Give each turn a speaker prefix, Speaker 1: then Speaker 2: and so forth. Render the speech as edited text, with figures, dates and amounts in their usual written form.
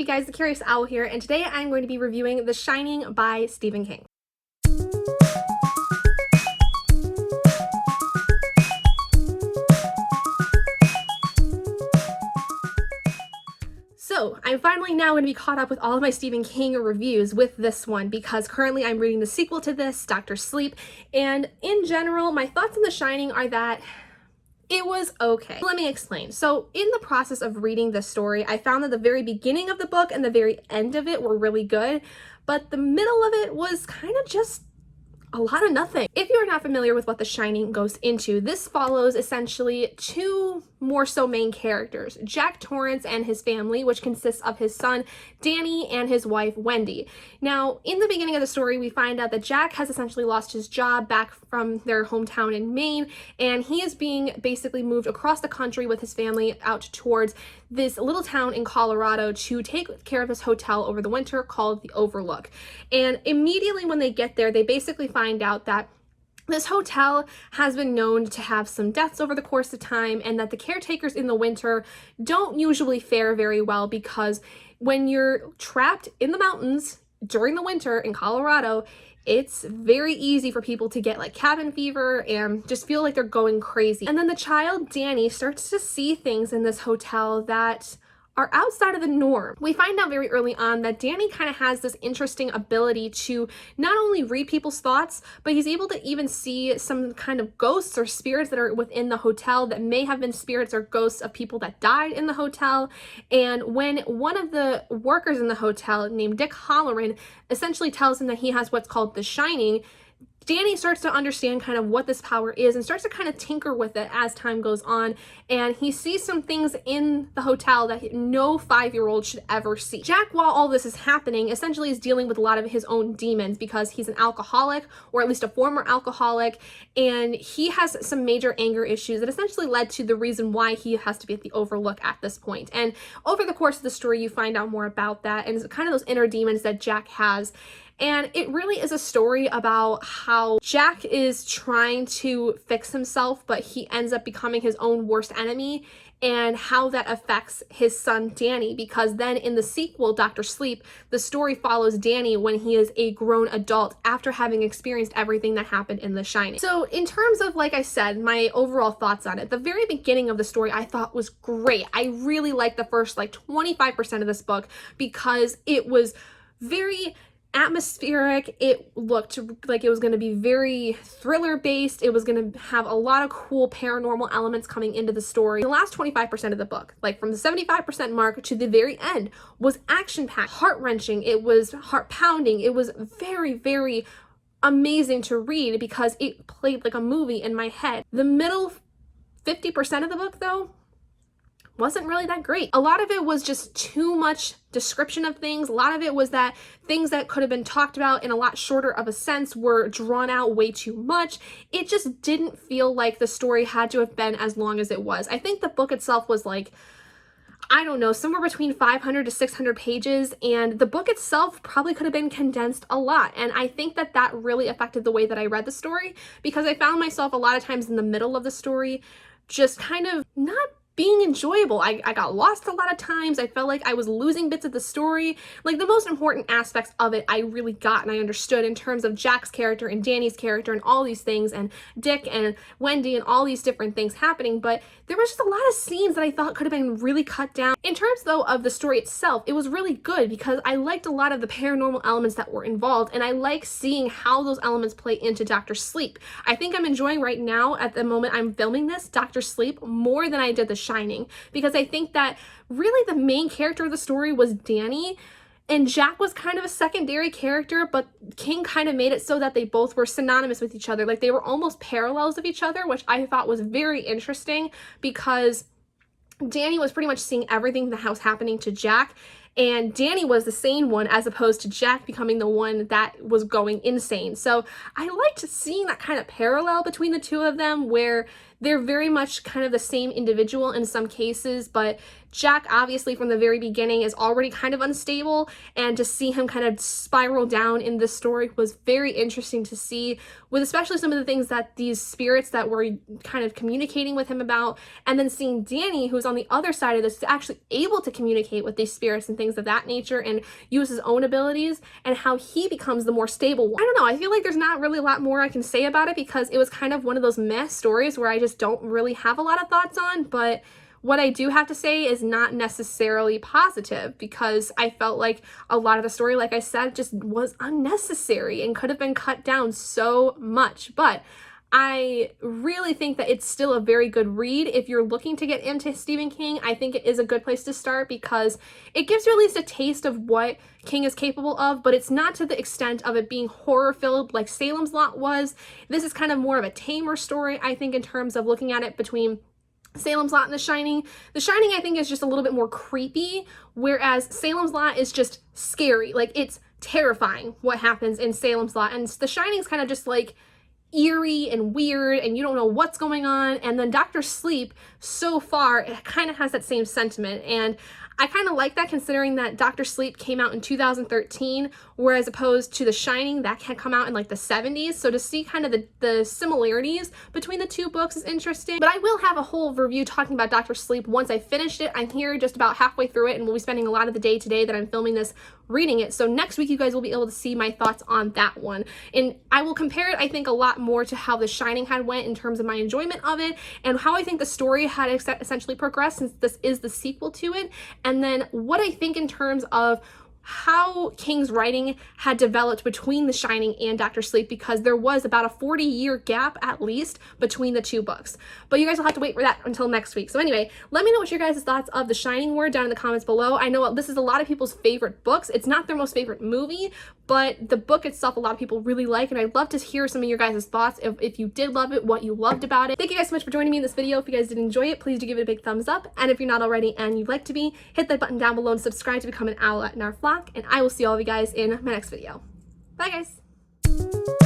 Speaker 1: guys, The Curious Owl here, and today I'm going to be reviewing The Shining by Stephen King. So, I'm finally now going to be caught up with all of my Stephen King reviews with this one because currently I'm reading the sequel to this, Dr. Sleep, and in general, my thoughts on The Shining are that it was okay. Let me explain. So in the process of reading this story, I found that the very beginning of the book and the very end of it were really good, but the middle of it was kind of just a lot of nothing. If you are not familiar with what The Shining goes into, this follows essentially two more so main characters, Jack Torrance and his family, which consists of his son Danny and his wife Wendy. Now, in the beginning of the story, we find out that Jack has essentially lost his job back from their hometown in Maine, and he is being basically moved across the country with his family out towards this little town in Colorado to take care of his hotel over the winter called the Overlook. And immediately when they get there, they basically find out that this hotel has been known to have some deaths over the course of time, and that the caretakers in the winter don't usually fare very well because when you're trapped in the mountains during the winter in Colorado, it's very easy for people to get like cabin fever and just feel like they're going crazy. And then the child, Danny, starts to see things in this hotel that are outside of the norm. We find out very early on that Danny kind of has this interesting ability to not only read people's thoughts, but he's able to even see some kind of ghosts or spirits that are within the hotel that may have been spirits or ghosts of people that died in the hotel. And when one of the workers in the hotel named Dick Halloran essentially tells him that he has what's called the Shining, Danny starts to understand kind of what this power is and starts to kind of tinker with it as time goes on, and he sees some things in the hotel that no 5-year-old should ever see. Jack, while all this is happening, essentially is dealing with a lot of his own demons because he's an alcoholic, or at least a former alcoholic, and he has some major anger issues that essentially led to the reason why he has to be at the Overlook at this point. And over the course of the story, you find out more about that and kind of those inner demons that Jack has. And it really is a story about how Jack is trying to fix himself, but he ends up becoming his own worst enemy, and how that affects his son Danny, because then in the sequel, Dr. Sleep, the story follows Danny when he is a grown adult after having experienced everything that happened in The Shining. So in terms of, like I said, my overall thoughts on it, the very beginning of the story I thought was great. I really liked the first 25% of this book because it was very atmospheric. It looked like it was going to be very thriller based. It was going to have a lot of cool paranormal elements coming into the story. The last 25% of the book, like from the 75% mark to the very end, was action packed, heart wrenching. It was heart pounding. It was very, very amazing to read because it played like a movie in my head. The middle 50% of the book, though, wasn't really that great. A lot of it was just too much description of things. A lot of it was that things that could have been talked about in a lot shorter of a sense were drawn out way too much. It just didn't feel like the story had to have been as long as it was. I think the book itself was like, I don't know, somewhere between 500 to 600 pages, and the book itself probably could have been condensed a lot. And I think that that really affected the way that I read the story, because I found myself a lot of times in the middle of the story just kind of not being enjoyable. I got lost a lot of times. I felt like I was losing bits of the story. Like the most important aspects of it I really got and I understood in terms of Jack's character and Danny's character and all these things, and Dick and Wendy and all these different things happening, but there was just a lot of scenes that I thought could have been really cut down. In terms though of the story itself, it was really good because I liked a lot of the paranormal elements that were involved, and I like seeing how those elements play into Dr. Sleep. I think I'm enjoying right now, at the moment I'm filming this, Dr. Sleep more than I did The Shining, because I think that really the main character of the story was Danny, and Jack was kind of a secondary character, but King kind of made it so that they both were synonymous with each other. Like they were almost parallels of each other, which I thought was very interesting because Danny was pretty much seeing everything that was happening to Jack, and Danny was the sane one as opposed to Jack becoming the one that was going insane. So I liked seeing that kind of parallel between the two of them, where they're very much kind of the same individual in some cases, but Jack, obviously from the very beginning, is already kind of unstable, and to see him kind of spiral down in this story was very interesting to see, with especially some of the things that these spirits that were kind of communicating with him about, and then seeing Danny, who's on the other side of this, actually able to communicate with these spirits and things of that nature and use his own abilities, and how he becomes the more stable one. I don't know, I feel like there's not really a lot more I can say about it because it was kind of one of those meh stories where I just don't really have a lot of thoughts on, but what I do have to say is not necessarily positive, because I felt like a lot of the story, like I said, just was unnecessary and could have been cut down so much. But I really think that it's still a very good read. If you're looking to get into Stephen King, I think it is a good place to start because it gives you at least a taste of what King is capable of, but it's not to the extent of it being horror-filled like Salem's Lot was. This is kind of more of a tamer story, I think, in terms of looking at it between Salem's Lot and The Shining. The Shining, I think, is just a little bit more creepy, whereas Salem's Lot is just scary. Like, it's terrifying what happens in Salem's Lot, and The Shining's kind of just like eerie and weird, and you don't know what's going on. And then Dr. Sleep, so far, it kind of has that same sentiment, and I kind of like that, considering that Dr. Sleep came out in 2013, whereas opposed to The Shining, that can come out in like the 70s. So to see kind of the similarities between the two books is interesting. But I will have a whole review talking about Dr. Sleep once I finished it. I'm here just about halfway through it, and we'll be spending a lot of the day today that I'm filming this reading it. So next week you guys will be able to see my thoughts on that one. And I will compare it, I think, a lot more to how The Shining had went in terms of my enjoyment of it, and how I think the story had essentially progressed, since this is the sequel to it. And then what I think in terms of how King's writing had developed between The Shining and Dr. Sleep, because there was about a 40-year gap at least between the two books. But you guys will have to wait for that until next week. So anyway, let me know what your guys' thoughts of The Shining were down in the comments below. I know this is a lot of people's favorite books. It's not their most favorite movie, but the book itself a lot of people really like, and I'd love to hear some of your guys' thoughts if you did love it, what you loved about it. Thank you guys so much for joining me in this video. If you guys did enjoy it, please do give it a big thumbs up, and if you're not already and you'd like to be, hit that button down below and subscribe to become an owl in our flock, and I will see all of you guys in my next video. Bye guys!